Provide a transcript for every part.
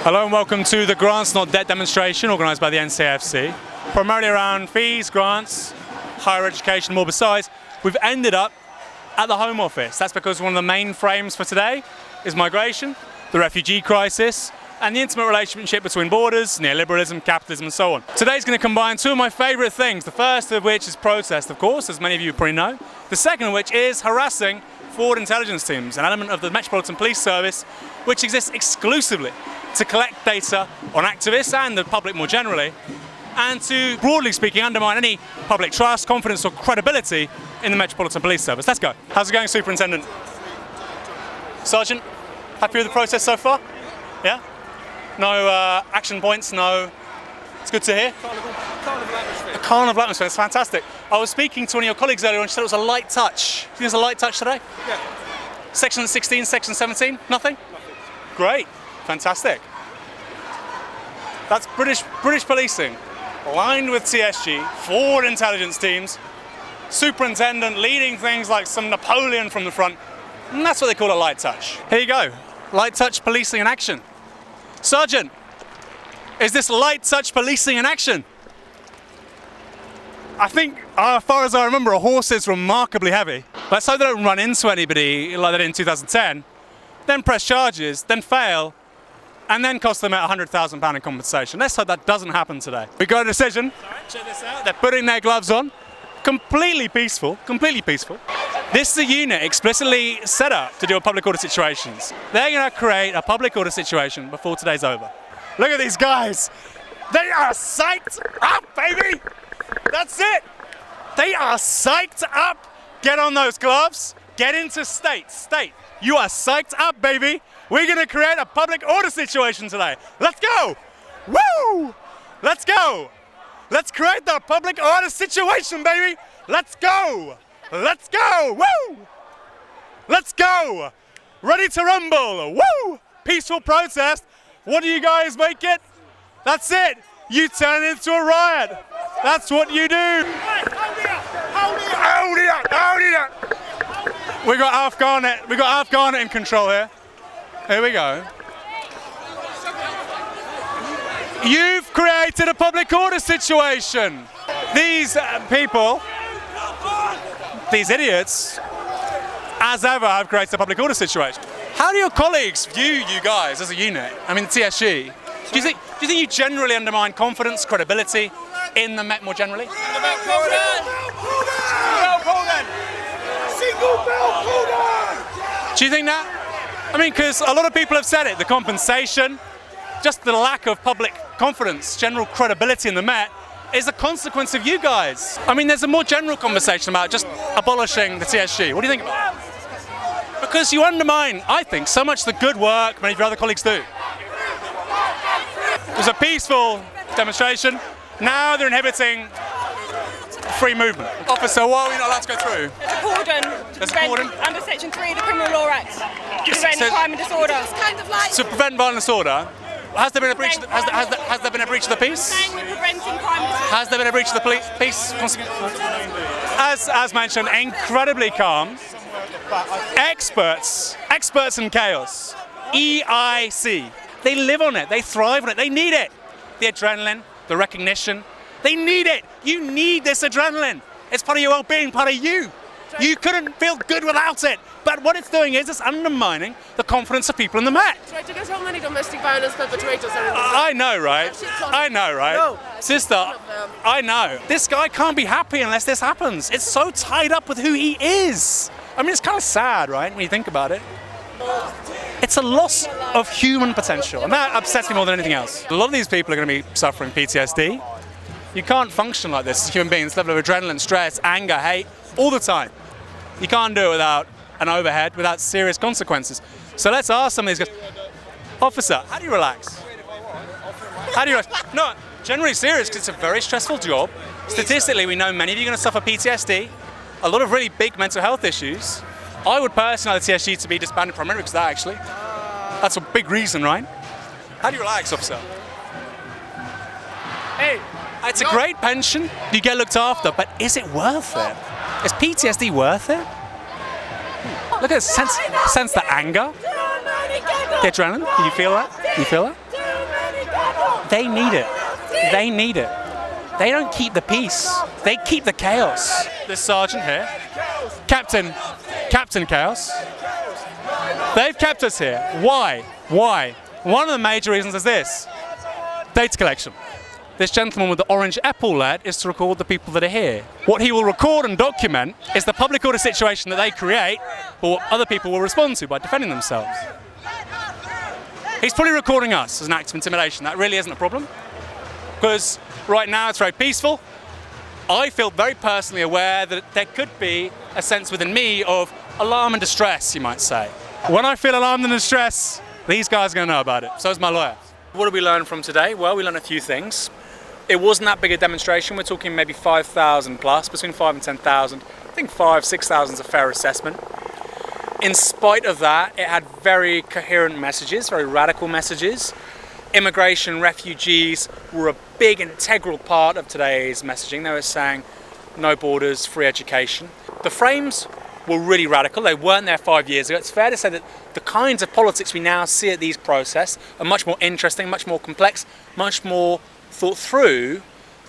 Hello and welcome to the Grants Not Debt demonstration organised by the NCAFC. Primarily around fees, grants, higher education, more besides. We've ended up at the Home Office. That's because one of the main frames for today is migration, the refugee crisis, and the intimate relationship between borders, neoliberalism, capitalism and so on. Today's going to combine two of my favourite things. The first of which is protest, of course, as many of you probably know. The second of which is harassing forward intelligence teams, an element of the Metropolitan Police Service which exists exclusively to collect data on activists and the public more generally, and to, broadly speaking, undermine any public trust, confidence or credibility in the Metropolitan Police Service. Let's go. How's it going, Superintendent? Sergeant, happy with the process so far? Yeah? No action points, no... It's good to hear. Carnival atmosphere. A carnival atmosphere, it's fantastic. I was speaking to one of your colleagues earlier and she said it was a light touch. Do you think it's a light touch today? Yeah. Section 16, Section 17? Nothing? Great. Fantastic. That's British policing, aligned with TSG, forward intelligence teams, superintendent leading things like some Napoleon from the front, and that's what they call a light touch. Here you go, light touch policing in action. Sergeant, is this light touch policing in action? I think, as far as I remember, a horse is remarkably heavy. Let's hope they don't run into anybody like they did in 2010, then press charges, then fail, and then cost them £100,000 in compensation. Let's hope that doesn't happen today. We got a decision. Check this out. They're putting their gloves on. Completely peaceful, completely peaceful. This is a unit explicitly set up to deal with public order situations. They're going to create a public order situation before today's over. Look at these guys. They are psyched up, baby. That's it. They are psyched up. Get on those gloves. Get into state. You are psyched up, baby. We're going to create a public order situation today. Let's go. Woo! Let's go. Let's create the public order situation, baby. Let's go. Let's go. Woo! Let's go. Ready to rumble. Woo! Peaceful protest. What do you guys make it? That's it. You turn it into a riot. That's what you do. Hold it up. We got Afghan in control here. Here we go. You've created a public order situation. These people, these idiots, as ever, have created a public order situation. How do your colleagues view you guys as a unit? I mean, TSG. Do you think you generally undermine confidence, credibility in the Met more generally? Single bell pull down! Do you think that? I mean, because a lot of people have said it, the compensation, just the lack of public confidence, general credibility in the Met is a consequence of you guys. I mean, there's a more general conversation about just abolishing the TSG. What do you think about that? Because you undermine, I think, so much the good work many of your other colleagues do. It was a peaceful demonstration. Now they're inhibiting free movement. Officer, why are we not allowed to go through? There's a cordon. Under Section 3 of the Criminal Law Act. To prevent crime and disorder. It's kind of like to prevent violent disorder. Has there been a breach? Has there been a breach of the peace? preventing crime and disorder. Has there been a breach of the peace? As mentioned, incredibly calm. Experts in chaos. EIC. They live on it. They thrive on it. They need it. The adrenaline, the recognition. They need it. You need this adrenaline. It's part of your well-being, part of you. You couldn't feel good without it. But what it's doing is it's undermining the confidence of people in the Met. Right, do you guess how many domestic violence perpetrators are in this? I know, right? No. Sister, I know. This guy can't be happy unless this happens. It's so tied up with who he is. I mean, it's kind of sad, right, when you think about it. It's a loss of human potential, and that upsets me more than anything else. A lot of these people are going to be suffering PTSD. You can't function like this as human beings, level of adrenaline, stress, anger, hate, all the time. You can't do it without an overhead, without serious consequences. So let's ask some of these guys, Officer, how do you relax? How do you relax? No, generally serious, because it's a very stressful job. Statistically, we know many of you are going to suffer PTSD, a lot of really big mental health issues. I would personally like the TSG to be disbanded primarily because of that, actually. That's a big reason, right? How do you relax, Officer? Hey, it's a great pension, you get looked after, but is it worth it? Is PTSD worth it? Look at it, sense the anger. The adrenaline, can you feel that? You feel that? They need it. They need it. They don't keep the peace. They keep the chaos. This sergeant here, Captain Chaos, they've kept us here. Why? One of the major reasons is this: data collection. This gentleman with the orange epaulet is to record the people that are here. What he will record and document is the public order situation that they create, or what other people will respond to by defending themselves. He's probably recording us as an act of intimidation. That really isn't a problem, because right now it's very peaceful. I feel very personally aware that there could be a sense within me of alarm and distress, you might say. When I feel alarmed and distress, these guys are going to know about it. So is my lawyer. What did we learn from today? Well, we learned a few things. It wasn't that big a demonstration. We're talking maybe 5,000 plus, between 5 and 10,000. I think 6,000 is a fair assessment. In spite of that, it had very coherent messages, very radical messages. Immigration, refugees were a big integral part of today's messaging. They were saying no borders, free education. The frames were really radical. They weren't there 5 years ago. It's fair to say that the kinds of politics we now see at these protests are much more interesting, much more complex, much more thought through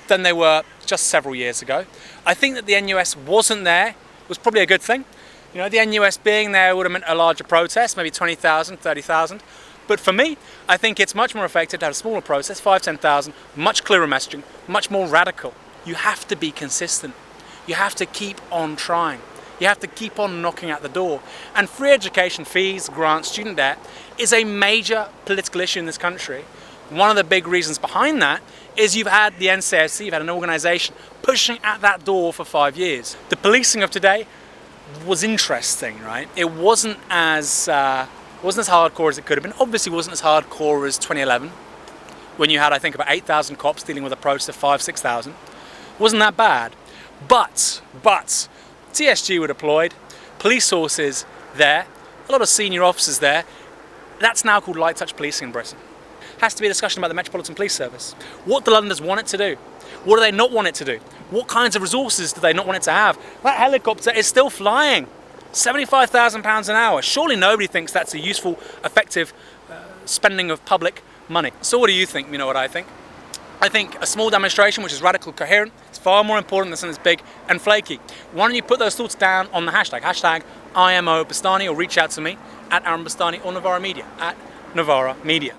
than they were just several years ago. I think that the NUS wasn't there was probably a good thing. You know, the NUS being there would have meant a larger protest, maybe 20,000, 30,000. But for me, I think it's much more effective to have a smaller process, 5, 10,000, much clearer messaging, much more radical. You have to be consistent. You have to keep on trying. You have to keep on knocking at the door. And free education fees, grants, student debt is a major political issue in this country. One of the big reasons behind that is you've had the NCAFC, you've had an organisation pushing at that door for 5 years. The policing of today was interesting, right? It wasn't as hardcore as it could have been. Obviously wasn't as hardcore as 2011, when you had, I think, about 8,000 cops dealing with a protest of 5,000, 6,000. Wasn't that bad. But TSG were deployed, police sources there, a lot of senior officers there. That's now called light touch policing in Britain. Has to be a discussion about the Metropolitan Police Service. What do Londoners want it to do? What do they not want it to do? What kinds of resources do they not want it to have? That helicopter is still flying. £75,000 an hour. Surely nobody thinks that's a useful, effective spending of public money. So what do you think? You know what I think? I think a small demonstration which is radical, coherent, is far more important than something that's big and flaky. Why don't you put those thoughts down on the hashtag IMO Bastani, or reach out to me at Aaron Bastani or Novara Media, at Novara Media.